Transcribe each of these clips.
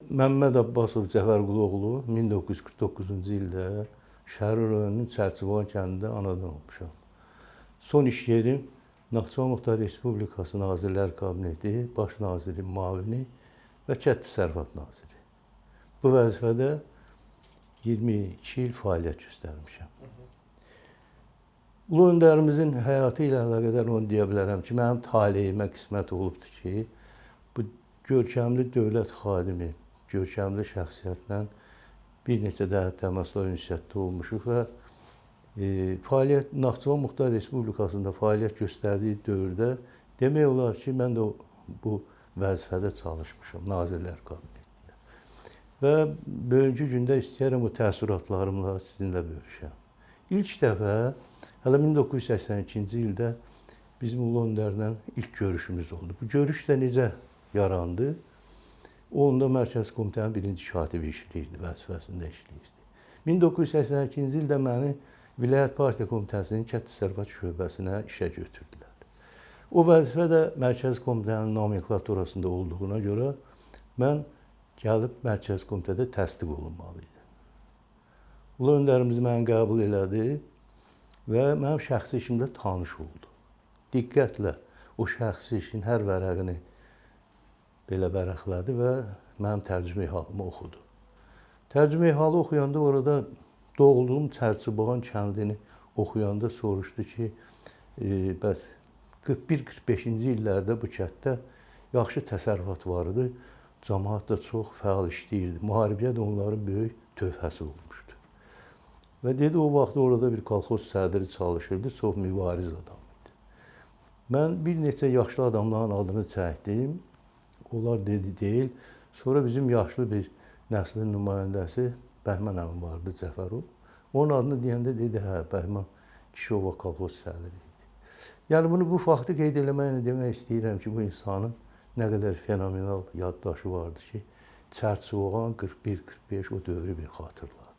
Məmməd Abbasov Cəfərquluoğlu 1949-cu ildə Şəhər rayonunun Çərçivan kəndində anadan olmuşam. Son iş yerim Naxçıvan Muxtar Respublikası Nazirlər Kabineti, Baş Nazirin müavini və Kənd Təsərrüfat Naziri. Bu vəzifədə 22 il fəaliyyət göstərmişəm. Ulu öndərimizin həyatı ilə əlaqədar onu deyə bilərəm ki, mənim taleyimə qismət olubdur ki, bu görkəmli dövlət xadimi, görkəmli şəxsiyyətlə bir neçə dəfə təmaslar ünsiyyətdə olmuşuq və fəaliyyət Naxçıvan Muxtar Respublikasında fəaliyyət göstərdiyi dövrdə demək olar ki, mən də bu vəzifədə çalışmışam Nazirlər Kabinetində. Və bugünkü gündə istəyərəm bu təəssüratlarımla sizinlə bölüşəm. İlk dəfə hələ 1982-ci ildə bizim Ulu Öndərlə ilk görüşümüz oldu. Bu görüş də necə yarandı? O onda Mərkəzi Komitənin birinci katibi işləyirdi, vəzifəsində işləyirdi. 1982-ci ildə məni Vilayət Partiya Komitəsinin Kənd Təsərrüfat şöbəsinə işə götürdülər. O vəzifə də Mərkəzi Komitənin nomenklaturasında olduğuna görə mən gəlib Mərkəzi Komitədə təsdiq olunmalıydı. Ulu öndərimiz məni qəbul elədi və mənim şəxsi işimdə tanış oldu. Diqqətlə o şəxsi işin hər vərəqini belə vərəqlədi və mənim tərcümə halımı oxudu. Tərcümə halı oxuyanda orada doğulduğum Çərçiban kəndini oxuyanda soruşdu ki, bəs 41-45-ci illərdə bu kənddə yaxşı təsərrüfat var idi, cəmaət də çox fəal işləyirdi. Müharibəyə də onların böyük töhfəsi olmuşdu. Və dedi, o vaxt orada bir kolxoz sədri çalışırdı, çox mübariz adam idi. Mən bir neçə yaşlı adamların adını çəkdim. Onlar dedi deyil. Sonra bizim yaşlı bir nəslin nümayəndəsi Bəhmən əmi vardı, Cəfərov. Onun adını deyəndə dedi, hə, Bəhmən kişi o vaxt kolxoz sədri idi. Yəni bunu bu faktı qeyd eləməklə demək istəyirəm ki, bu insanın nə qədər fenomenal yaddaşı vardı ki, Çərçivan 41-45 o dövrü bir xatırladı.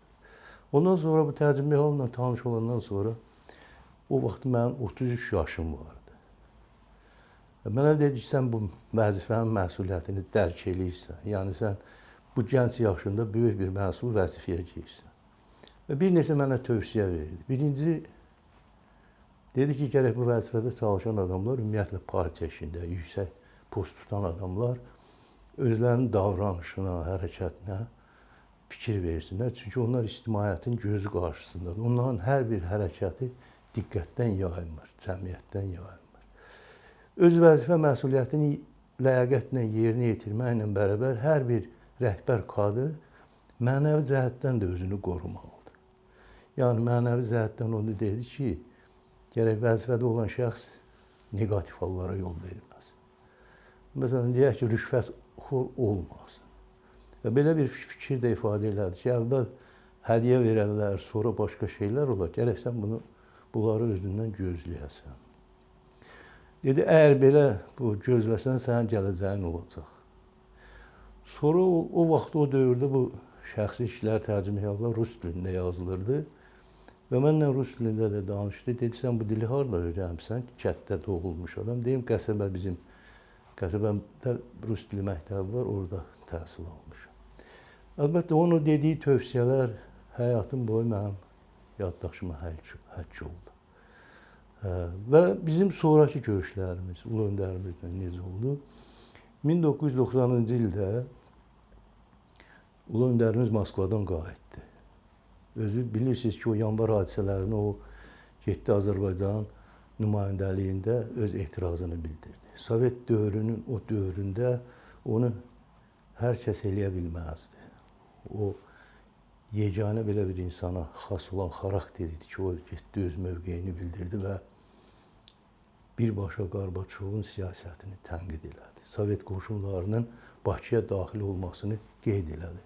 Ondan sonra bu tərcümə halına tanış olandan sonra o vaxt mənim 33 yaşım vardı. Mənə dedi ki, sən bu vəzifənin məsuliyyətini dərk eləyirsən. Yəni sən bu gənc yaşında böyük bir məsul vəzifəyə girsən. Və bir neçə mənə tövsiyə verdi. Birinci, dedi ki, gərək bu vəzifədə çalışan adamlar, ümumiyyətlə partiya işində yüksək post tutan adamlar özlərinin davranışına, hərəkətinə fikir versinlər. Çünki onlar ictimaiyyətin gözü qarşısındadır. Onların hər bir hərəkəti diqqətdən yayılmır, cəmiyyətdən yayılmır. Öz vəzifə məsuliyyətini ləyaqətlə yerinə yetirməklə bərabər hər bir rəhbər kadr mənəvi cəhətdən də özünü qorumalıdır. Yəni, mənəvi cəhətdən onu dedi ki, gərək vəzifədə olan şəxs negativ hallara yol verilməz. Məsələn, deyək ki, rüşvətxor olmasın. Və belə bir fikir də ifadə elədi ki, əvvəl hədiyyə verərlər, sonra başqa şeylər olar. Gərək sən bunları özündən gözləyəsən. Dedi, əgər belə bu gözləsən, sənin gələcəyin olacaq. Sonra o vaxt, o dövrdə bu şəxsi işlər, tərcümə hallar rus dilində yazılırdı. Və mənlə rus dilində də danışdı. Dedi, sən bu dili harada öyrənmişsən? Kənddə doğulmuş adam. Deyim, qəsəbəmdə rus dili məktəbi var, orada təhsil almışam. Əlbəttə, onun dediyi tövsiyələr həyatım boyu mənim yaddaşıma həkk oldu. Və bizim sonraki görüşlərimiz Ulu öndərimizlə necə oldu? 1990-cı ildə Ulu öndərimiz Moskvadan qayıtdı. Özü bilirsiniz ki, o yanvar hadisələrini o getdi Azərbaycan nümayəndəliyində öz etirazını bildirdi. Sovet dövrünün o dövründə onu hər kəs eləyə bilməzdi. O yeganə belə bir insana xas olan xarakter idi ki, o getdi öz mövqeyini bildirdi və birbaşa Qarbaçovun siyasətini tənqid elədi. Sovet qoşunlarının Bakıya daxil olmasını qeyd elədi.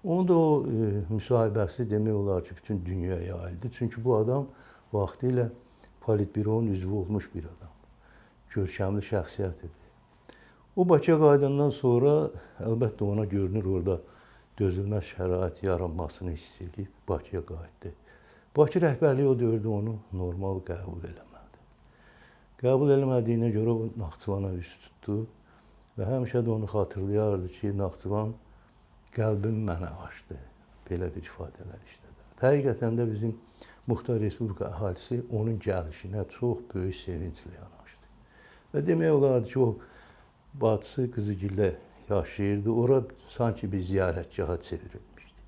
Onun da o müsahibəsi demək olar ki, bütün dünyaya yayıldı. Çünki bu adam vaxtilə Politbyronun üzvü olmuş bir adam. Görkəmli şəxsiyyət idi. O Bakıya qayıdandan sonra əlbəttə ona görünür orada dözülməz şərait yaranmasını hiss edib Bakıya qayıtdı. Bakı rəhbərliyi o dövrdə onu normal qəbul eləmədi. Qəbul eləmədiyinə görə o Naxçıvana üst tutdu və həmişə də onu xatırlayardı ki, Naxçıvan qəlbim mənə açdı. Belə bir ifadələr işlədi. Həqiqətən də bizim Muxtar Respublika əhalisi onun gəlişinə çox böyük sevinclə yanaşdı. Və demək olardı ki, o bacısı Qızılgildə yaşayırdı. Ora sanki bir ziyarətgaha çevrilmişdi.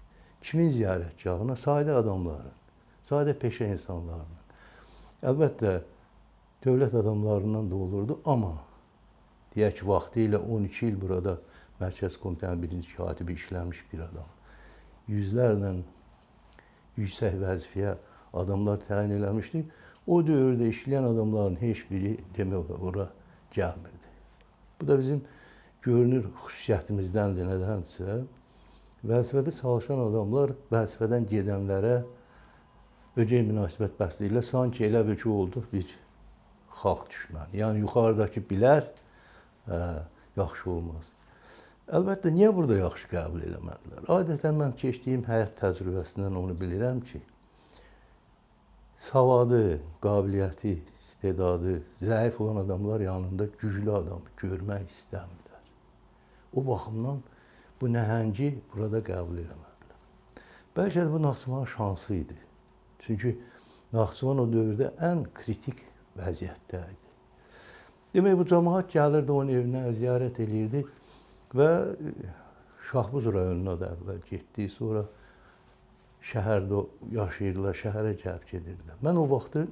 Kimin ziyarətgahına? Sadə adamların, sadə peşə insanlarının. Əlbəttə, dövlət adamlarından da olurdu, amma deyək ki, vaxtilə 12 il burada Mərkəzi Komitənin birinci katibi işləmiş bir adam. Yüzlərlə yüksək vəzifəyə adamlar təyin eləmişdi. O dövrdə işləyən adamların heç biri demək olar ora gəlmirdi. Bu da bizim görünür xüsusiyyətimizdəndir, nədənsə. Vəzifədə çalışan adamlar vəzifədən gedənlərə ögey münasibət bəsləyirlər. Sanki elə bir ki, olduq bir xalq düşməni. Yəni, yuxarıdakı bilər, yaxşı olmaz. Əlbəttə, niyə burada yaxşı qəbul eləmədilər? Adətən mən keçdiyim həyat təcrübəsindən onu bilirəm ki, savadı, qabiliyyəti, istedadı, zəif olan adamlar yanında güclü adamı görmək istəmirlər. O baxımdan bu nəhəngi burada qəbul eləmədilər. Bəlkə də bu Naxçıvanın şansı idi. Çünki Naxçıvan o dövrdə ən kritik vəziyyətdə idi. Demək, bu cəmaət gəlirdi, onun evinə ziyarət edirdi və Şahbuz rayonuna da əvvəl getdi, sonra şəhərdə yaşayırdılar, şəhərə gəlib gedirdilər. Mən o vaxtı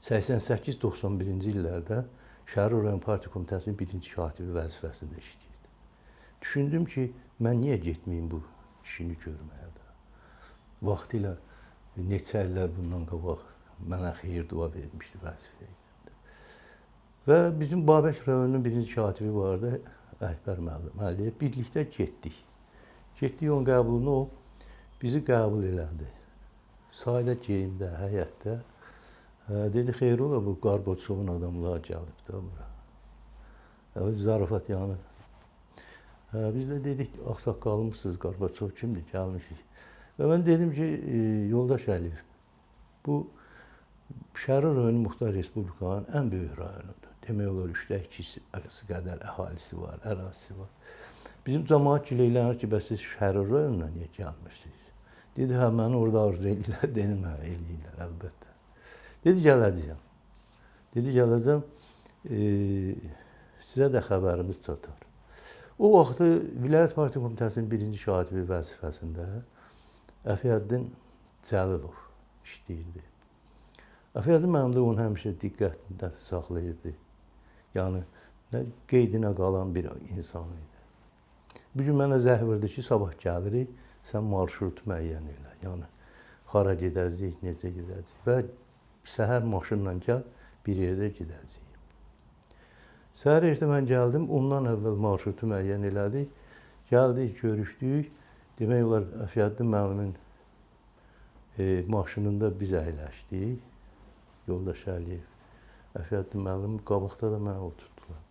88-91-ci illərdə Şəhər Rayon Partiya Komitəsinin birinci katibi vəzifəsində işləyirdim. Düşündüm ki, mən niyə getməyim bu kişini görməyə də? Vaxtilə neçə illər bundan qabaq mənə xeyir dua vermişdi vəzifəyə. Və bizim Babək rayonunun birinci katibi vardı, Əkbər müəllim Əliyev. Birlikdə getdik. Getdik onun qəbulunu, o bizi qəbul elədi. Sadə geyimdə, həyətdə. Dedi, xeyr ola, bu Qarboçovun adamları gəlib də bura. Zarafat yanı. Biz də dedik, ağsaqqalımızsınız, Qarboçov kimdir, gəlmişik. Və mən dedim ki, yoldaş Əliyev, bu Şəhər rayonu Muxtar Respublikanın ən böyük rayonudur. Demək olar, 3/2 qədər əhalisi var, ərazisi var. Bizim cəmaət gileylənir ki, bəs siz Şəhər rayonuna niyə gəlmirsiniz? Dedi, hə, məni orada arzu edirlər, dedim, hə, eləyirlər, əlbəttə. Dedi, gələcəm. Dedi, gələcəm, sizə də xəbərimiz çatar. O vaxtı Vilayət Partiya Komitəsinin birinci katibi vəzifəsində Əfiyəddin Cəlilov işləyirdi. Əfiyəddin mənim də onu həmişə diqqətində saxlayırdı. Yəni, qeydinə qalan bir insan idi. Bugün mənə zəh verdi ki, sabah gəlirik, sən marşrut müəyyən elə. Yəni, hara gedəcəyik, necə gedəcəyik və səhər maşınla gəl, bir yerdə gedəcəyik. Səhər ertə mən gəldim, ondan əvvəl marşrutu müəyyən elədik. Gəldik, görüşdük. Demək olar, Əfiyəddin müəllimin maşınında biz əyləşdik. Yoldaş Əliyev, Əfiyəddin müəllim, qabaqda da mənə oturtdular.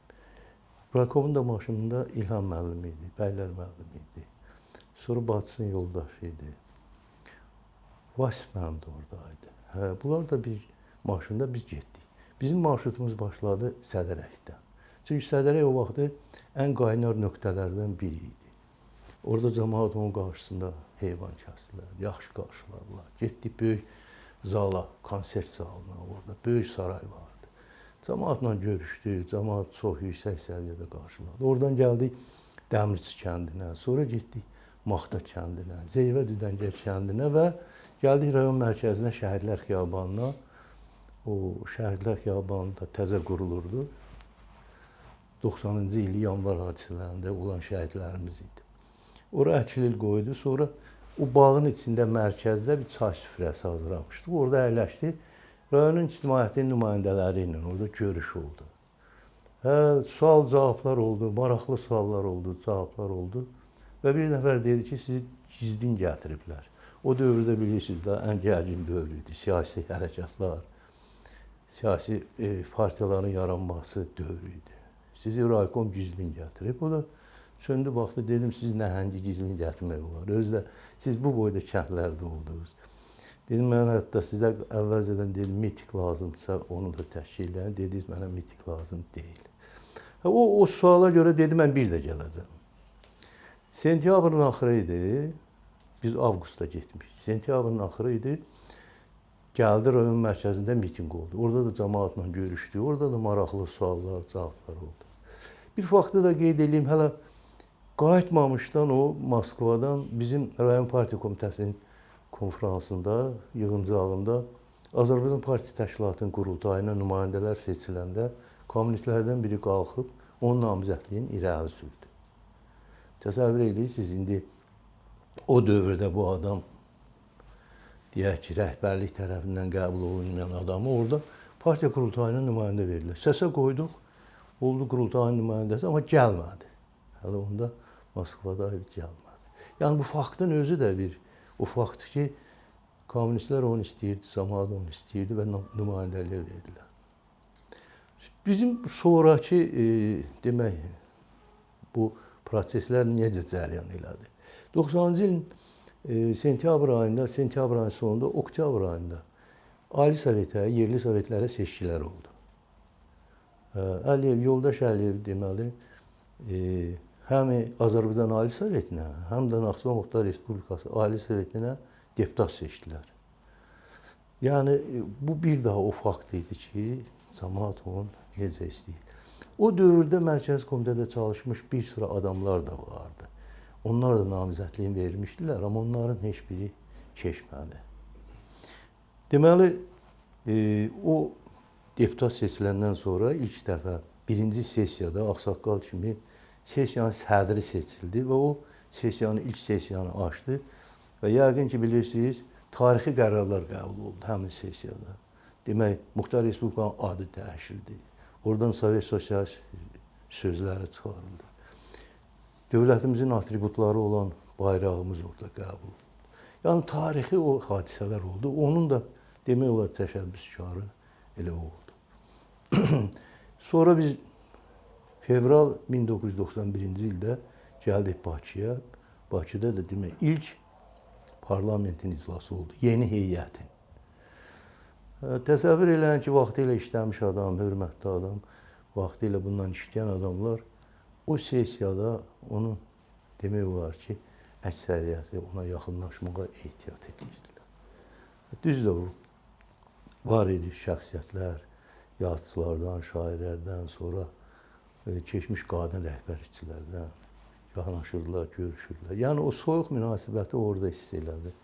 Rakovun da maşınında İlham müəllim idi, Bəylər müəllim idi. Sonra bacısının yoldaşı idi. Vasif müəllim də oradaydı. Bunlar da bir maşında biz getdik. Bizim marşrutumuz başladı Sədərəkdən. Çünki Sədərək o vaxtı ən qaynar nöqtələrdən biri idi. Orada cəmaət onun qarşısında heyvan kəsdilər, yaxşı qarşıladılar. Getdik böyük zala, konsert salına, orada böyük saray vardı. Cəmaatla görüşdük, cəmaat çox yüksək səviyyədə qarşıladı. Oradan gəldik Dəmirçi kəndinə, sonra getdik Maxta kəndinə, Zeyvə Düdəngər kəndinə və gəldik rayon mərkəzinə Şəhidlər Xiyabanına. O Şəhidlər Xiyabanında təzə qurulurdu. 90-cı ili yanvar hadisələrində olan şəhidlərimiz idi. Ora əkilil qoydu, sonra o bağın içində mərkəzdə bir çay süfrəsi hazırlamışdıq. Orada əyləşdik. Rayonun ictimaiyyətinin nümayəndələri ilə orada görüş oldu. Sual-cavablar oldu, maraqlı suallar oldu, cavablar oldu. Və bir nəfər dedi ki, sizi gizlin gətiriblər. O dövrdə bilirsiniz də, ən gərgin dövr idi. Siyasi hərəkatlar, siyasi partiyaların yaranması dövrü idi. Sizi raykom gizlin gətirib. O da söndü baxdı, dedim, siz nəhəngi gizlin gətirmək olar. Özdə siz bu boyda kəndlərdə oldunuz. Dedim, mən hətta sizə əvvəlcədən dedim, mitik lazımdırsa onu da təşkil edin. Dediniz, mənə mitik lazım deyil. O suala görə dedim, mən bir də gələcəm. Sentyabrın axırı idi. Biz avqustda getmişik. Sentyabrın axırı idi. Gəldi rayon mərkəzində mitinq oldu. Orada da cəmaatla görüşdük. Orada da maraqlı suallar, cavablar oldu. Bir faktı da qeyd edeyim. Hələ qayıtmamışdan o Moskvadan bizim rayon partiya komitəsinin konfransında, yığıncağında Azərbaycan Partiya Təşkilatının qurultayına nümayəndələr seçiləndə kommunistlərdən biri qalxıb onun namizədliyini irəli sürdü. Təsəvvür edirsiniz, indi o dövrdə bu adam, deyək ki, rəhbərlik tərəfindən qəbul olunmayan adamı orada partiya qurultayına nümayəndə verirlər. Səsə qoyduq, oldu qurultayın nümayəndəsi, amma gəlmədi. Hələ onda Moskvada gəlmədi. Yəni bu faktın özü də o fakt ki, kommunistlər onu istəyirdi, cəmaət onu istəyirdi və nümayəndəliyə verdilər. Bizim sonraki demək, bu proseslər necə cəryan elədi? 90-cı ilin sentyabr ayında, sentyabr ayının sonunda, oktyabr ayında Ali Sovetə, yerli sovetlərə seçkilər oldu. Əliyev, Yoldaş Əliyev deməli, həm Azərbaycan Ali Sovetinə, həm də Naxçıvan Muxtar Respublikası Ali Sovetinə deputat seçdilər. Yəni, bu bir daha o fakt idi ki, cəmaət onu necə istəyir. O dövrdə Mərkəzi Komitədə çalışmış bir sıra adamlar da vardı. Onlar da namizədliyin vermişdilər, amma onların heç biri keçmədi. Deməli, o deputat seçiləndən sonra ilk dəfə birinci sessiyada ağsaqqal kimi sessiyanın sədri seçildi və o sessiyanın ilk sessiyanı açdı. Və yəqin ki, bilirsiniz, tarixi qərarlar qəbul oldu həmin sessiyada. Demək, Muxtar Respublikanın adı dəyişildi. Oradan Sovet Sosialist sözləri çıxarıldı. Dövlətimizin atributları olan bayrağımız orada qəbul oldu. Yəni, tarixi o hadisələr oldu. Onun da demək olar təşəbbüskarı elə oldu. Sonra biz fevral 1991-ci ildə gəldik Bakıya. Bakıda da demək, ilk parlamentin iclası oldu, yeni heyətin. Təsəvvür eləyin ki, vaxtı ilə işləmiş adam, hörmətli adam, vaxtı ilə bundan işləyən adamlar o sessiyada onu demək olar ki, əksəriyyəti ona yaxınlaşmağa ehtiyat edirdilər. Düzdür, var idi şəxsiyyətlər, yazıçılardan, şairlərdən, sonra keçmiş qadın rəhbərçilərdən yanaşırdılar, görüşürdülər. Yəni, o soyuq münasibəti orada hiss elədi.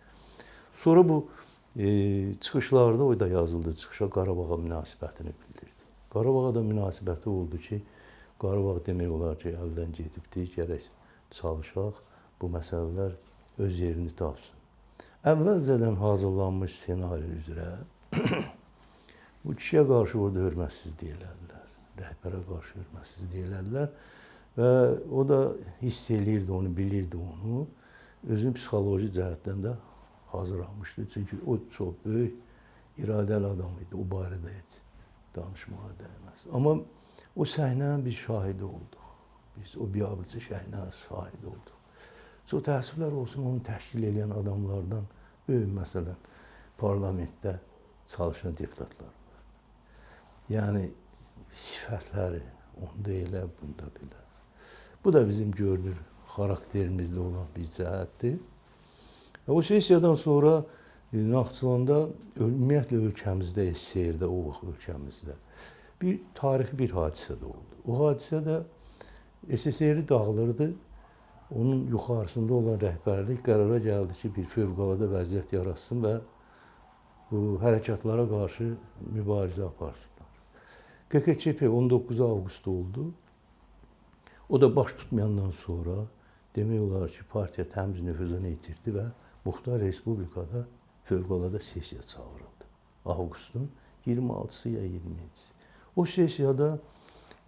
Sonra bu çıxışlarda o da yazıldı, çıxışa Qarabağa münasibətini bildirdi. Qarabağa da münasibəti oldu ki, Qarabağ demək olar ki, əldən gedibdir, gərək çalışaq, bu məsələlər öz yerini tapsın. Əvvəlcədən hazırlanmış ssenari üzrə bu kişiyə qarşı orada hörmətsizlik elədilər, rəhbərə qarşı hörmətsizlik elədilər. Və o da hiss eləyirdi onu, bilirdi onu. Özünün psixoloji cəhətdən də hazırlanmışdı. Çünki o çox böyük iradəli adam idi. O barədə heç danışmağa dəyməz. Amma o səhnənin biz şahidi olduq. Biz o biabırçı səhnənin şahidi olduq. Çox təəssüflər olsun, onu təşkil edən adamlardan böyük məsələn parlamentdə çalışan deputatlar var. Yəni sifətləri onda elə, bunda belə. Bu da bizim görünür xarakterimizdə olan bir cəhətdir. O sessiyadan sonra Naxçıvanda, ümumiyyətlə ölkəmizdə, SSR-də, o vaxt ölkəmizdə bir tarixi bir hadisə də oldu. O hadisə də SSR-i dağılırdı. Onun yuxarısında olan rəhbərlik qərara gəldi ki, bir fövqəladə vəziyyət yaratsın və bu hərəkatlara qarşı mübarizə aparsınlar. QKÇP 19 avqust oldu. O da baş tutmayandan sonra demək olar ki, partiya təmiz nüfuzunu itirdi və Muxtar Respublikada fövqəladə sessiya çağırıldı. Avqustun 26-sı ya 20-ci. O sessiyada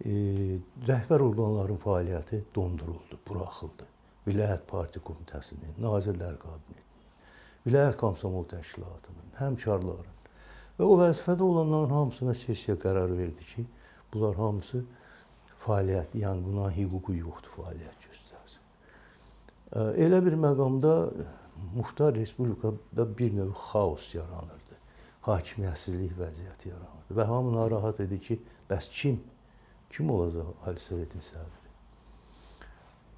rəhbər orqanların fəaliyyəti donduruldu, buraxıldı. Vilayət Partiya Komitəsinin, Nazirlər Kabinetinin, Vilayət Komsomol Təşkilatının, həmkarların və o vəzifədə olanların hamısına sessiya qərar verdi ki, bunlar hamısı fəaliyyət, yəni buna hüququ yoxdur, fəaliyyət göstərsin. Elə bir məqamda Muxtar Respublikada bir növ xaos yaranırdı. Hakimiyyətsizlik vəziyyəti yaranırdı. Və hamı narahat idi ki, bəs kim olacaq Ali Sovetin sədri?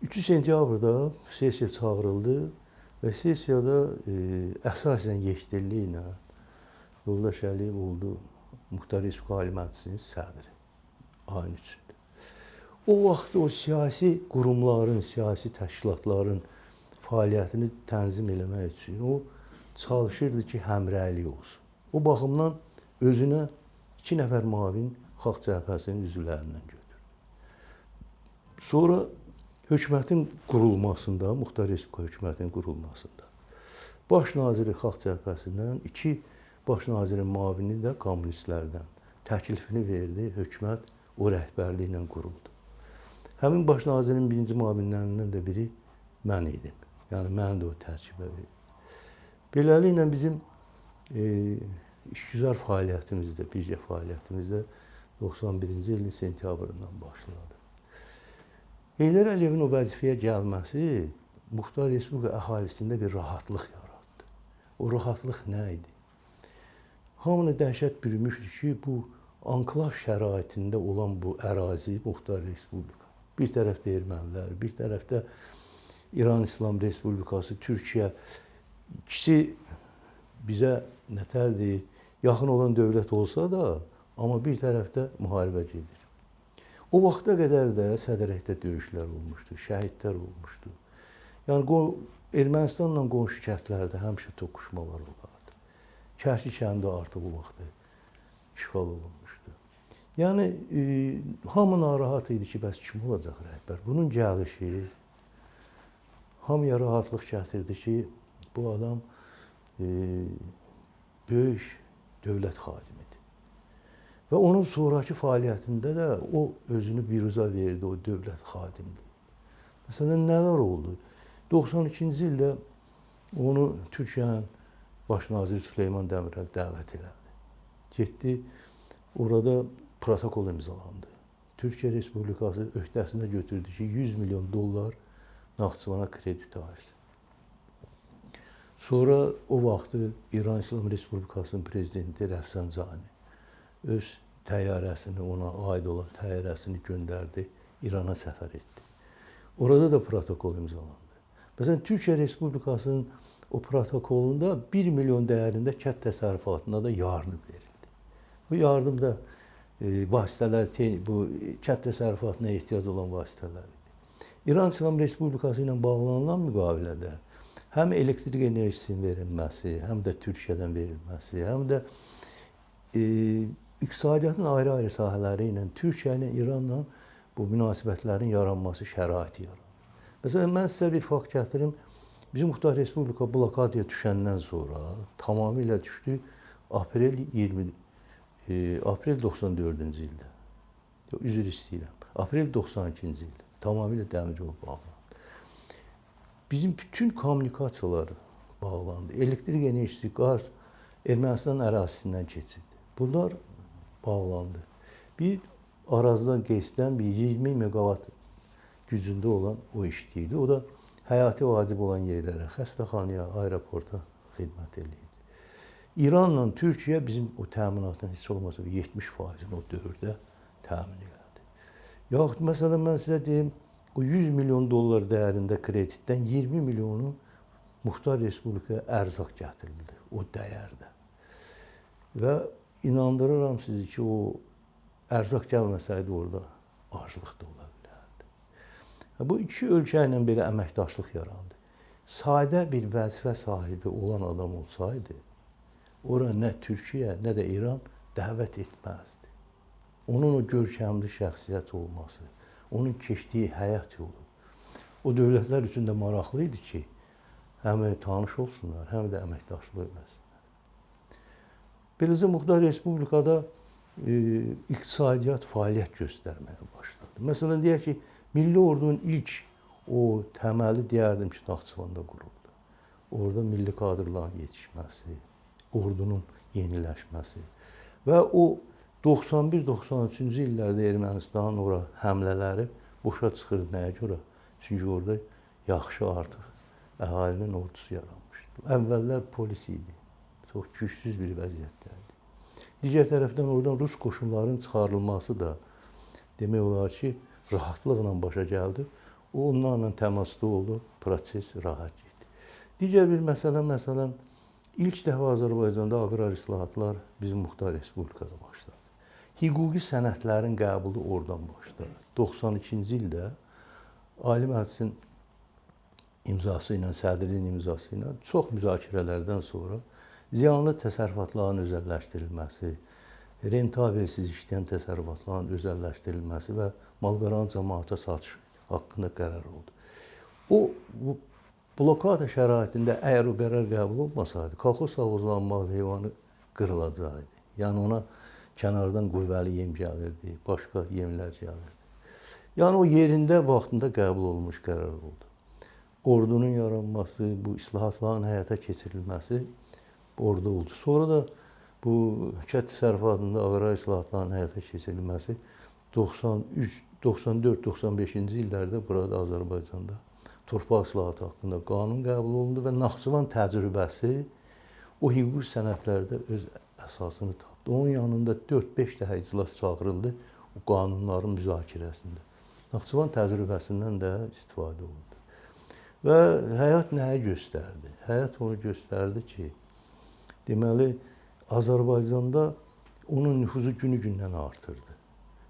3 sentyabrda sessiya çağırıldı və sessiyada əsasən yekdilli ilə Yoldaş Əliyev oldu Muxtar Respublika Ali Məclisinin sədri ayın 3-də. O vaxt o siyasi qurumların, siyasi təşkilatların fəaliyyətini tənzim eləmək üçün o çalışırdı ki, həmrəylik olsun. O baxımdan özünə 2 nəfər müavin Xalq Cəbhəsinin üzvlərindən götürdü. Sonra hökumətin qurulmasında, Muxtar Respublika hökumətinin qurulmasında baş naziri Xalq Cəbhəsindən, 2 baş nazirin müavini də kommunistlərdən təklifini verdi, hökumət o rəhbərliklə quruldu. Həmin baş nazirin birinci müavinlərindən də biri mən idim. Yəni, mən də o tərkibə verdim. Beləliklə bizim işgüzar fəaliyyətimizdə, birgə fəaliyyətimizdə 91-ci ilin sentyabrından başladı. Heydər Əliyevin o vəzifəyə gəlməsi Muxtar Respublika əhalisində bir rahatlıq yaratdı. O rahatlıq nə idi? Hamını dəhşət bürümüşdü ki, bu anklav şəraitində olan bu ərazi Muxtar Respublika. Bir tərəfdə ermənilər, bir tərəfdə İran İslam Respublikası, Türkiyə. İkisi bizə nətərdir, yaxın olan dövlət olsa da, amma bir tərəfdə müharibə gedir. O vaxta qədər də sədərəkdə döyüşlər olmuşdu, şəhidlər olmuşdu. Yəni, Ermənistanla qonşu kəndlərdə həmişə toqquşmalar olardı. Kərki kəndi artıq o vaxtda işğal olunmuşdu. Yəni, hamı narahat idi ki, bəs kim olacaq rəhbər? Bunun gəlişi hamıya rahatlıq gətirdi ki, bu adam böyük dövlət xadimidir. Və onun sonraki fəaliyyətində də o özünü biruza verdi, o dövlət xadimliyi. Məsələn, nələr oldu? 92-ci ildə onu Türkiyənin baş naziri Süleyman Dəmirəl dəvət elədi. Getdi, orada protokol imzalandı. Türkiyə Respublikası öhdəsində götürdü ki, 100 milyon dollar Naxçıvana kredit ayırsın. Sonra o vaxtı İran İslam Respublikasının prezidenti Rəfsanjani öz təyyarəsini, ona aid olan təyyarəsini göndərdi, İrana səfər etdi. Orada da protokol imzalandı. Məsələn, Türkiyə Respublikasının o protokolunda 1 milyon dəyərində kənd təsərrüfatına da yardım verildi. Bu yardım da vasitələr, bu kənd təsərrüfatına ehtiyac olan vasitələr idi. İran İslam Respublikası ilə bağlanılan müqavilədə həm elektrik enerjisinin verilməsi, həm də Türkiyədən verilməsi, həm də iqtisadiyyatın ayrı-ayrı sahələri ilə Türkiyə ilə İranla bu münasibətlərin yaranması şəraiti yarandı. Məsələn, mən sizə bir fakt gətirim. Bizim Muxtar Respublika blokadaya düşəndən sonra tamamilə düşdü aprel 94-cü ildə. Üzr istəyirəm. Aprel 92-ci ildə. Tamamilə dəmir yolu bağlandı. Bizim bütün kommunikasiyalar bağlandı. Elektrik enerjisi, qaz Ermənistan ərazisindən keçirdi. Bunlar bağlandı. Bir Arazdan, Qeysdən bir 20 megawatt gücündə olan o işləyirdi. O da həyati vacib olan yerlərə, xəstəxanaya, aeroporta xidmət edirdi. İranla Türkiyə bizim o təminatdan heç olmasa 70%-ni o dövrdə təmin elədi. Yaxud, məsələn, mən sizə deyim, o 100 milyon dollar dəyərində kreditdən 20 milyonu Muxtar Respublikaya ərzaq gətirildi o dəyərdə. Və inandırıram sizi ki, o ərzaq gəlməsəydi orada aclıq da ola bilərdi. Bu iki ölkə ilə belə əməkdaşlıq yarandı. Sadə bir vəzifə sahibi olan adam olsaydı, ora nə Türkiyə, nə də İran dəvət etməzdi. Onun o görkəmli şəxsiyyət olması, onun keçdiyi həyat yolu o dövlətlər üçün də maraqlı idi ki, həm tanış olsunlar, həm də əməkdaşlıq etməsinlər. Beləcə Muxtar Respublikada iqtisadiyyat fəaliyyət göstərməyə başladı. Məsələn, deyək ki, Milli Ordunun ilk o təməli deyərdim ki, Naxçıvanda quruldu. Orada milli kadrların yetişməsi, ordunun yeniləşməsi və o 91-93-cü illərdə Ermənistanın ora həmlələri boşa çıxırdı. Nəyə görə? Çünki orada yaxşı artıq əhalinin ordusu yaranmışdı. Əvvəllər polis idi. Çox gücsüz bir vəziyyətdəydi. Digər tərəfdən oradan Rus qoşunlarının çıxarılması da demək olar ki, rahatlıqla başa gəldi. O onlarla təmasda oldu, proses rahat getdi. Digər bir məsələ, məsələn, ilk dəfə Azərbaycanda aqrar islahatlar bizim Muxtar Respublikada başladı. Hüquqi sənədlərin qəbulu oradan başladı. 92-ci ildə Ali Məclisin imzası ilə, sədrin imzası ilə çox müzakirələrdən sonra ziyanlı təsərrüfatların özəlləşdirilməsi, rentabilsiz işləyən təsərrüfatların özəlləşdirilməsi və malqaranın cəmaata satışı haqqında qərar oldu. Bu blokada şəraitində əgər o qərar qəbul olmasaydı, kolxoz hovuzlanma heyvanı qırılacaqdı. Yəni ona kənardan qüvvəli yem gəlirdi, başqa yemlər gəlirdi. Yəni o yerində vaxtında qəbul olmuş qərar oldu. Ordunun yaranması, bu islahatların həyata keçirilməsi orada oldu. Sonra da bu kənd təsərrüfatında aqrar islahatların həyata keçirilməsi 94-95-ci illərdə burada Azərbaycanda torpaq islahatı haqqında qanun qəbul olundu və Naxçıvan təcrübəsi o hüquqi sənədlərdə öz əsasını tapdı. Onun yanında 4-5 dəfə iclas çağırıldı o qanunların müzakirəsində. Naxçıvan təcrübəsindən də istifadə olundu. Və həyat nəyi göstərdi? Həyat onu göstərdi ki, deməli, Azərbaycanda onun nüfuzu günü-gündən artırdı.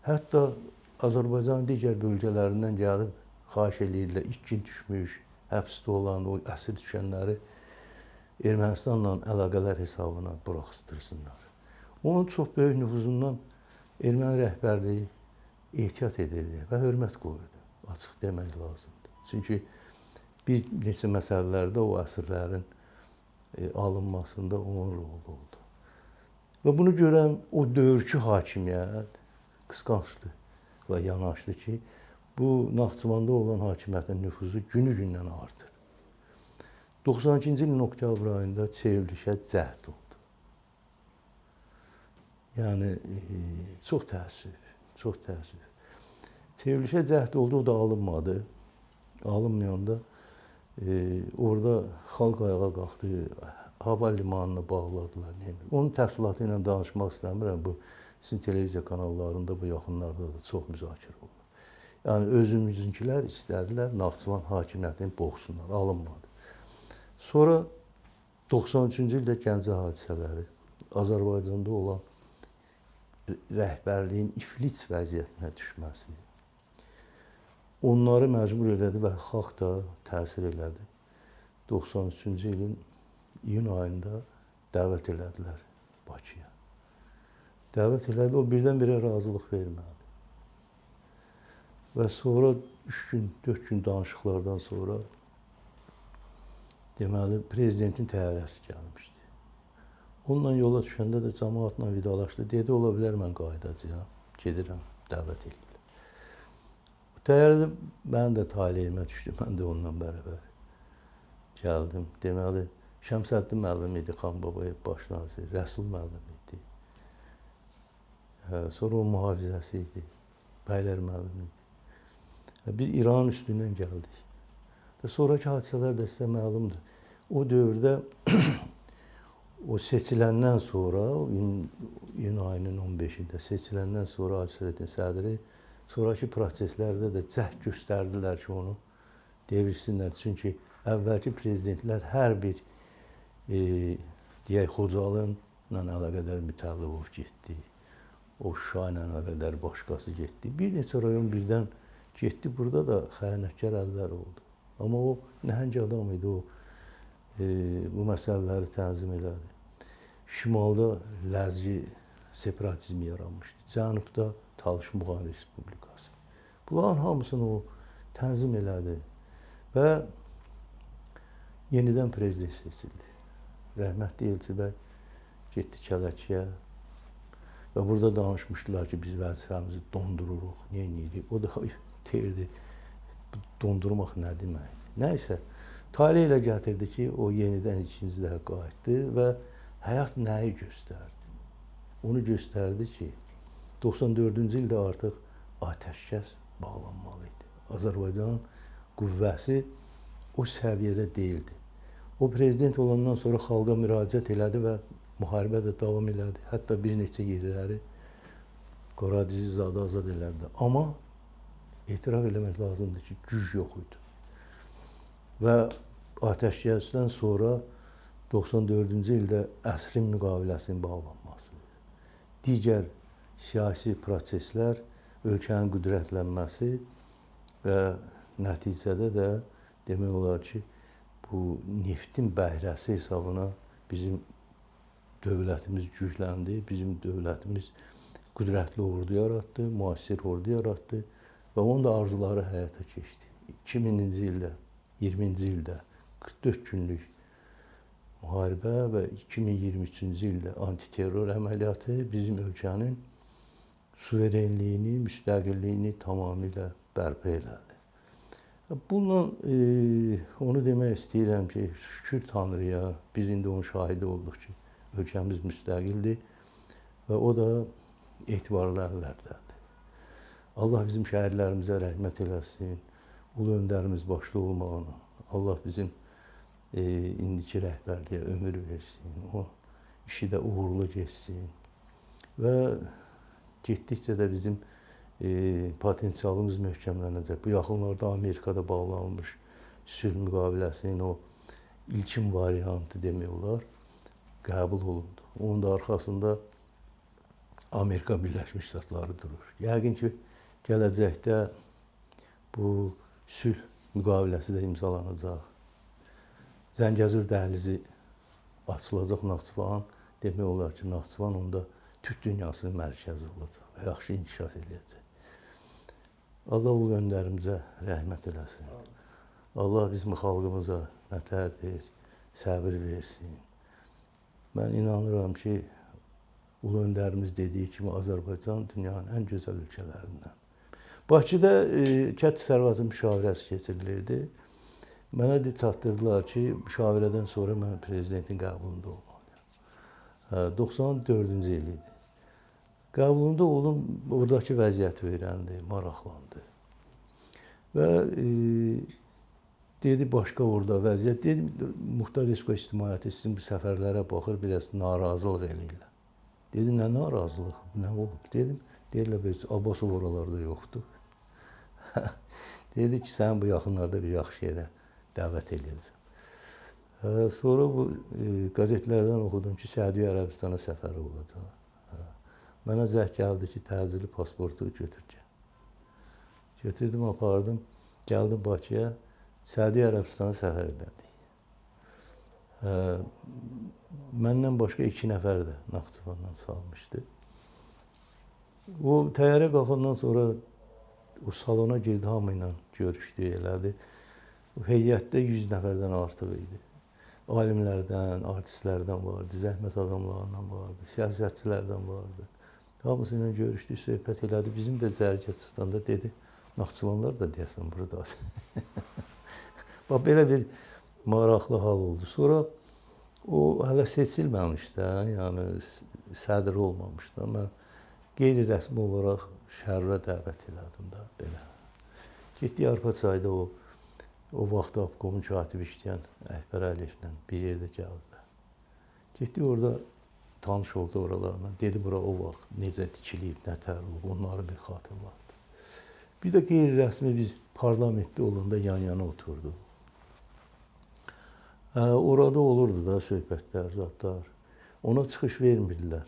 Hətta Azərbaycanın digər bölgələrindən gəlib, xahiş edirlər, itkin düşmüş, həbsdə olan o əsir düşənləri Ermənistanla əlaqələr hesabına buraxdırsınlar. Onun çox böyük nüfuzundan erməni rəhbərliyi ehtiyat edirdi və hörmət qoyurdu. Açıq demək lazımdır. Çünki bir neçə məsələlərdə o əsirlərin alınmasında onun rolu oldu. Və bunu görən o dövrkü hakimiyyət qısqancdı və yanaşdı ki, bu Naxçıvanda olan hakimiyyətin nüfuzu günü-gündən artır. 92-ci ilin oktyabr ayında çevrilişə cəhd oldu. Yəni, çox təəssüf, çox təəssüf. Çevrilişə cəhd oldu, o da alınmadı. Alınmayanda orada xalq ayağa qalxdı, hava limanını bağladılar. Onun təfsilatı ilə danışmaq istəmirəm. Bu, sizin televiziya kanallarında bu yaxınlarda da çox müzakirə olunur. Yəni, özümüzünkilər istədilər Naxçıvan hakimiyyətini boğsunlar, alınmadı. Sonra 93-cü ildə Gəncə hadisələri, Azərbaycanda olan rəhbərliyin iflic vəziyyətinə düşməsi, onları məcbur elədi və xalq da təsir elədi. 93-cü ilin iyun ayında dəvət elədilər Bakıya. Dəvət elədi, o birdən-birə razılıq vermədi. Və sonra 3 gün, 4 gün danışıqlardan sonra deməli, prezidentin təyyarəsi gəlmişdi. Onunla yola düşəndə də cəmaatla vidalaşdı. Dedi, ola bilər mən qayıdacağam, gedirəm, dəvət eləyirəm. Təyyarədə mənim də taleyimə düşdü, mən də onunla bərabər gəldim. Deməli, Şəmsəddin müəllim idi, Xan Babayev baş nazir, Rəsul müəllim idi. Sonra o mühafizəsi idi, Bəylər müəllim idi. Bir İran üstündən gəldik. Sonraki hadisələr də sizə məlumdur. O dövrdə o seçiləndən sonra, iyun ayının 15-də seçiləndən sonra Hadisələtin sədri sonraki proseslərdə də cəhd göstərdilər ki, onu devirsinlər. Çünki əvvəlki prezidentlər hər bir, deyək, Xocalınla əlaqədar Mütəllibov getdi, o Şuşa ilə əlaqədar başqası getdi. Bir neçə rayon birdən getdi, burada da xəyanətkar əllər oldu. Amma o nəhəng adam idi, o bu məsələləri tənzim elədi. Şimalda ləzgi separatizmi yaranmışdı. Cənubda Talış Muğan Respublikası. Bunların hamısını o tənzim elədi və yenidən prezident seçildi. Rəhmətli Elçi bəy getdi Kələkiyə və burada danışmışdılar ki, biz vəzifəmizi dondururuq, neyinirik. O da deyirdi, dondurmaq nə deməkdir. Nəysə, tale ilə gətirdi ki, o yenidən ikinci dəfə qayıtdı və həyat nəyi göstərdi? Onu göstərdi ki, 94-cü ildə artıq atəşkəs bağlanmalı idi. Azərbaycanın qüvvəsi o səviyyədə deyildi. O prezident olandan sonra xalqa müraciət elədi və müharibə də davam elədi. Hətta bir neçə yerləri Qaradizi zadı azad elədi. Amma etiraf eləmək lazımdır ki, güc yox idi. Və atəşkəsdən sonra 94-cü ildə əsrin müqaviləsinin bağlanması, digər siyasi proseslər, ölkənin qüdrətlənməsi və nəticədə də demək olar ki, bu neftin bəhrəsi hesabına bizim dövlətimiz gücləndi, bizim dövlətimiz qüdrətli ordu yaratdı, müasir ordu yaratdı və onun da arzuları həyata keçdi. 2000-ci ildə, 20-ci ildə 44 günlük müharibə və 2023-cü ildə antiterror əməliyyatı bizim ölkənin suverenliyini, müstəqilliyini tamamilə bərpa elədi. Bununla onu demək istəyirəm ki, şükür Tanrıya, biz indi onun şahidi olduq ki, ölkəmiz müstəqildir və o da etibarlı əllərdədir. Allah bizim şəhidlərimizə rəhmət eləsin, ulu öndərimiz başda olmağına, Allah bizim indiki rəhbərliyə ömür versin, o işi də uğurlu geçsin və getdikcə də bizim potensialımız möhkəmlənəcək. Bu yaxınlarda Amerikada bağlanmış sülh müqaviləsinin o ilkin variantı demək olar, qəbul olundu. Onun da arxasında Amerika Birləşmiş Ştatları durur. Yəqin ki, gələcəkdə bu sülh müqaviləsi də imzalanacaq. Zəngəzur dəhlizi açılacaq Naxçıvan. Demək olar ki, Naxçıvan onda Türk dünyasının mərkəzi olacaq və yaxşı inkişaf edəcək. Allah ulu öndərimizə rəhmət eləsin. Allah bizim xalqımıza nətərdir, səbir versin. Mən inanıram ki, ulu öndərimiz dediyi kimi Azərbaycan dünyanın ən gözəl ölkələrindən. Bakıda kənd təsərrüfatı müşavirəsi keçirilirdi. Mənə çatdırdılar ki, müşavirədən sonra mən prezidentin qəbulunda olmalıyam. 94-cü il idi. Qəbulunda olum, oradakı vəziyyəti öyrəndi, maraqlandı. Və dedi, başqa orada vəziyyət, dedi, Muxtar Respublika İctimaiyyəti sizin bu səfərlərə baxır, biraz narazılıq eləyirlər. Dedi, nə narazılıq, nə olub? Dedim, deyirlər, Abbasov oralarda yoxdur. Dedi ki, sən bu yaxınlarda bir yaxşı yerə dəvət edəcəm. Sonra bu qəzetlərdən oxudum ki, Səudiyyə Ərəbistana səfəri olacaq. Mənə zəng gəldi ki, təcili pasportu götür gəl. Götürdüm, apardım, gəldim Bakıya, Səudiyyə Ərəbistana səfər elədik. Məndən başqa 2 nəfər də Naxçıvandan salmışdı. O təyyarə qalxandan sonra o salona girdi, hamı ilə görüşdü, elədi. Heyətdə 100 nəfərdən artıq idi. Alimlərdən, artistlərdən vardı, zəhmət adamlarından vardı, siyasətçilərdən vardı. Hamısı ilə görüşdük, söhbət elədi. Bizim də cərgə çıxdanda dedi, Naxçıvanlar da deyəsən buradadır. Bax, belə bir maraqlı hal oldu. Sonra o hələ seçilməmişdi, yəni sədr olmamışdı. Mən qeyri-rəsmi olaraq şəhərə dəvət elədim da, belə. Getdik Arpaçayda o vaxt Avkomun katibi işləyən Əkbər Əliyevlə bir yerdə gəldilər. Getdik orada tanış oldu oralarla. Dedi, bura o vaxt necə tikiliyib, nətər olub, onları bir xatırlatdı. Bir də qeyri-rəsmi biz parlamentdə olanda yan-yana oturdu. Orada olurdu da söhbətlər, zatlar. Ona çıxış vermirdilər.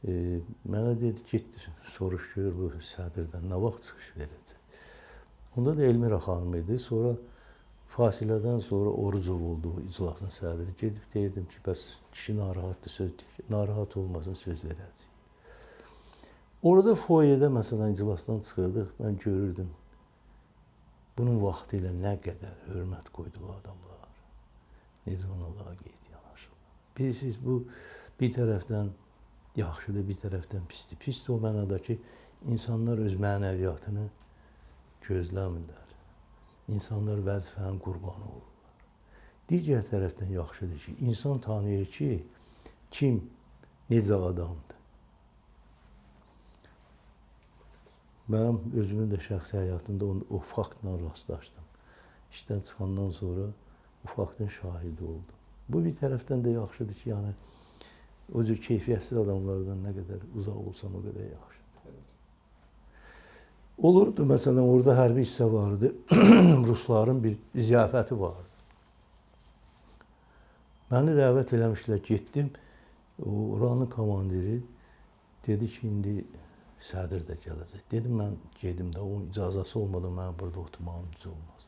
Mənə dedi, get, soruş gör bu sədrdən, nə vaxt çıxış verəcək. Onda da Elmira xanım idi. Sonra fasilədən sonra Orucov oldu iclasın sədri. Gedib deyirdim ki, bəs kişi narahatdır, söz deyir. Narahat olmasın, söz verəcək. Orada foyedə məsələn iclasdan çıxırdıq, mən görürdüm. Bunun vaxtı ilə nə qədər hörmət qoydu bu adamlar. Necə ona laqeyd yanaşırlar. Bilirsiniz, bu bir tərəfdən yaxşıdır, bir tərəfdən pisdir. Pisdir o mənada ki, insanlar öz mənəviyyatını gözləmirlər. İnsanlar vəzifənin qurbanı olurlar. Digər tərəfdən yaxşıdır ki, insan tanıyır ki, kim necə adamdır. Mənim özümün də şəxsi həyatında o faktla rastlaşdım. İşdən çıxandan sonra o faktın şahidi oldum. Bu bir tərəfdən də yaxşıdır ki, yəni o cür keyfiyyətsiz adamlardan nə qədər uzaq olsam o qədər yaxşıdır. Olurdu, məsələn, orada hərbi hissə vardı. Rusların bir ziyafəti vardı. Məni dəvət eləmişlər, getdim. Oranın komandiri dedi ki, indi sədr də gələcək. Dedim, mən gedim də, onun icazəsi olmadan mən burada oturmağım düz olmaz.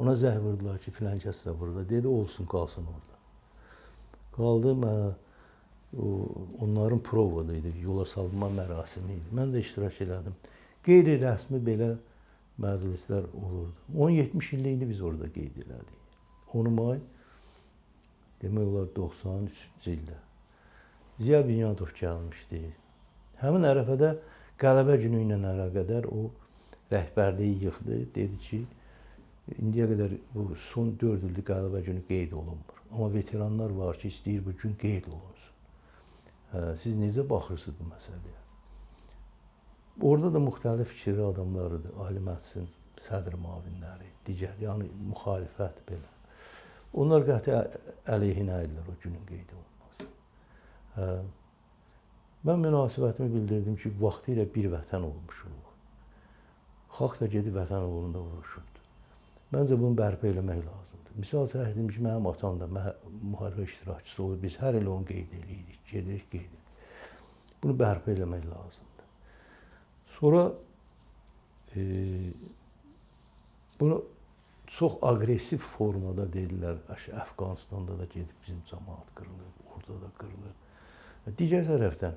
Ona zəng vurdular ki, filan kəs də burada. Dedi, olsun, qalsın orada. Qaldım, onların provada idi, yola salma mərasimi idi. Mən də iştirak elədim. Qeyri-rəsmi belə məclislər olurdu. 10-70 illiyini biz orada qeyd elədik. 10 may, demək olar 93-cü ildə. Ziya Bünyadov gəlmişdi. Həmin ərəfədə qələbə günü ilə əlaqədar o rəhbərliyi yıxdı. Dedi ki, indiyə qədər bu son 4 ildir qələbə günü qeyd olunmur. Amma veteranlar var ki, istəyir bu gün qeyd olunsun. Siz necə baxırsınız bu məsələyə? Orada da müxtəlif fikirli adamlar idi. Ali Məhsin, sədr müavinləri, digər, yəni müxalifət belə. Onlar qəti əleyhinə idilər o günün qeyd olunması. Mən münasibətimi bildirdim ki, vaxtilə bir vətən olmuşuq. Xalq da gedib vətən uğrunda vuruşurdu. Məncə bunu bərpa eləmək lazımdır. Misal çəkdim ki, mənim atam da müharibə iştirakçısı olur. Biz hər il onu qeyd edirik, gedirik, qeyd edirik. Bunu bərpa eləmək lazımdır. Sonra bunu çox aqressiv formada dedilər. Əfqanistanda da gedib bizim cəmaət qırılır, orada da qırılır. Digər tərəfdən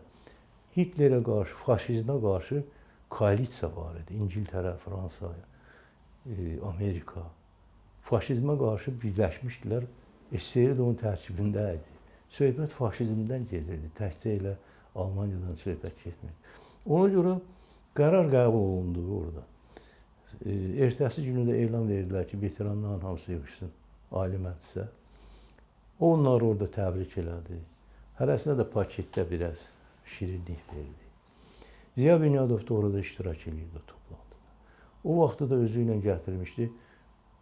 Hitlerə qarşı, faşizmə qarşı koalisiya var idi. İngiltərə, Fransa, Amerika. Faşizmə qarşı birləşmişdilər. SSR də onun tərkibində idi. Söhbət faşizmdən gedirdi. Təkcə elə Almaniyadan söhbət getmir. Ona görə qərar qəbul olundu orada. Ertəsi günü də elan verdilər ki, veteranların hamısı yığışsın Ali Məclisə. Onlar orada təbrik elədi. Hərəsinə də paketdə biraz şirinlik verdi. Ziya Bünyadov da orada iştirak edirdi toplantıda. O vaxtı da özü ilə gətirmişdi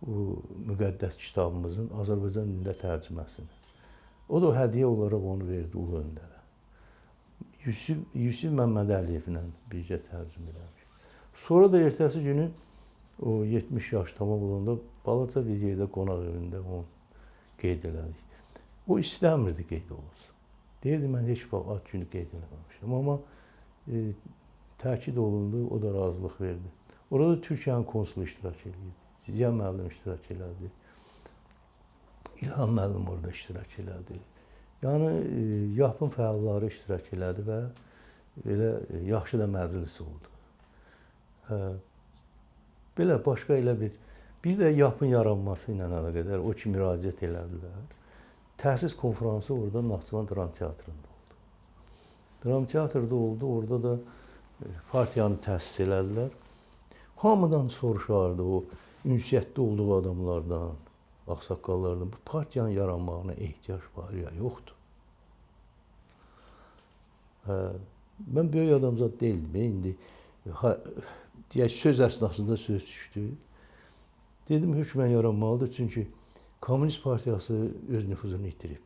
o müqəddəs kitabımızın Azərbaycan dilində tərcüməsini. O da hədiyyə olaraq onu verdi Ulu Öndərə. Yusif Məmmədəliyevlə birgə tərcümə eləmiş. Sonra da ertəsi günü o 70 yaş tamam olanda balaca bir yerdə qonaq evində onu qeyd elədik. O istəmirdi qeyd olunsun. Deyirdi, mən heç vaxt ad günü qeyd eləməmişəm. Amma təkid olundu, o da razılıq verdi. Orada Türkiyənin konsulu iştirak edirdi. Ziya müəllim iştirak elədi. İlham müəllim orada iştirak elədi. Yəni, yapın fəalları iştirak elədi və belə yaxşı da məclis oldu. Belə başqa elə bir də yapın yaranması ilə əlaqədar o ki, müraciət elədilər. Təsis konfransı orada Naxçıvan Dram Teatrında oldu. Dram Teatrda oldu, orada da partiyanı təsis elədilər. Hamıdan soruşardı o ünsiyyətdə olduğu adamlardan, ağsaqqallardan, bu partiyanın yaranmağına ehtiyac var ya, yoxdur. Mən böyük adamzad deyildim. İndi deyək, söz əsnasında söz düşdü. Dedim, hökmən yaranmalıdır, çünki Komünist Partiyası öz nüfuzunu itirib.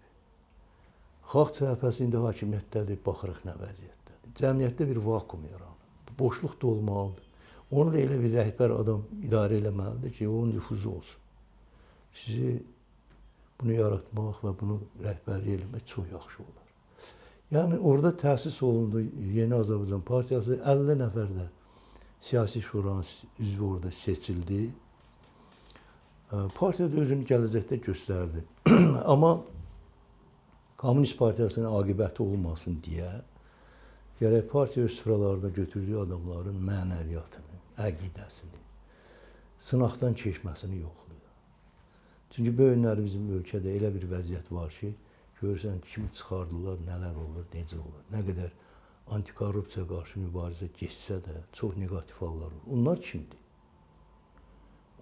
Xalq cəhbəsi indi hakimiyyətdədir, baxırıq nə vəziyyətdədir. Cəmiyyətdə bir vakum yaranır. Boşluq da olmalıdır. Onu da elə bir rəhbər adam idarə eləməlidir ki, onun nüfuzu olsun. Sizi bunu yaratmaq və bunu rəhbərlik eləmək çox yaxşı olar. Yəni, orada təsis olundu Yeni Azərbaycan Partiyası, 50 nəfər də siyasi şuranın üzvü orada seçildi. Partiya da özünü gələcəkdə göstərdi. Amma Komünist Partiyasının aqibəti olmasın deyə gərək partiya öz sıralarında götürdüyü adamların mənəviyyatını, əqidəsini, sınaqdan keçməsini yoxlayır. Çünki bu günləri bizim ölkədə elə bir vəziyyət var ki, görürsən kimi çıxardılar, nələr olur, necə olur, nə qədər antikorrupsiya qarşı mübarizə geçsə də çox negativ hallar olur. Onlar kimdir?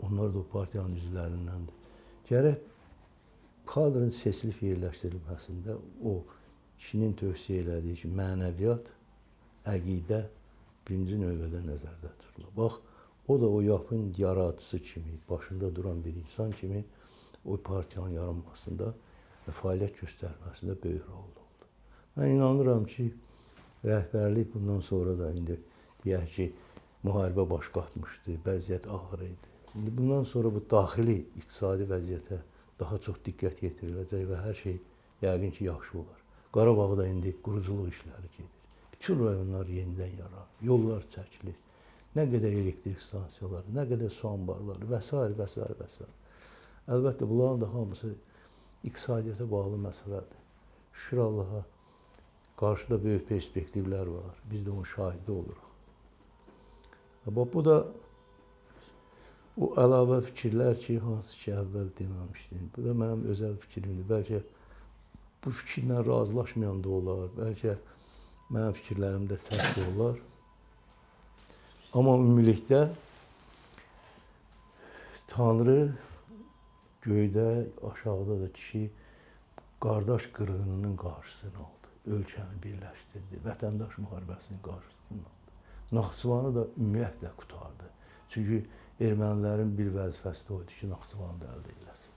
Onlar da o partiyanın üzvlərindəndir. Gərək kadrın seçilib yerləşdirilməsində o kişinin tövsiyə elədiyi ki, mənəviyyat, əqidə birinci növbədə nəzərdə tutulur. Bax, o da o yapın yaradıcısı kimi, başında duran bir insan kimi o partiyanın yaranmasında və fəaliyyət göstərməsində böyük rol oldu. Mən inanıram ki, rəhbərlik bundan sonra da indi deyək ki, müharibə baş qatmışdı, vəziyyət ağır idi. İndi bundan sonra bu daxili iqtisadi vəziyyətə daha çox diqqət yetiriləcək və hər şey yəqin ki, yaxşı olar. Qarabağda indi quruculuq işləri gedir. Bütün rayonlar yenidən yaranır, yollar çəkilir. Nə qədər elektrik stansiyaları, nə qədər su anbarları və s. və s. və s. Əlbəttə, bunların da hamısı iqtisadiyyata bağlı məsələdir. Şükür Allaha, qarşıda böyük perspektivlər var. Biz də onun şahidi oluruq. Bax, bu da o əlavə fikirlər ki, hansı ki, əvvəl deməmişdim. Bu da mənim özəl fikrimdir. Bəlkə bu fikirlə razılaşmayan da olar, bəlkə mənim fikirlərim də səhv olar. Amma ümumilikdə Tanrı göydə, aşağıda da kişi qardaş qırğınının qarşısını aldı. Ölkəni birləşdirdi, vətəndaş müharibəsinin qarşısını aldı. Naxçıvanı da ümumiyyətlə qurtardı. Çünki ermənilərin bir vəzifəsi də oydu ki, Naxçıvanı da əldə eləsin.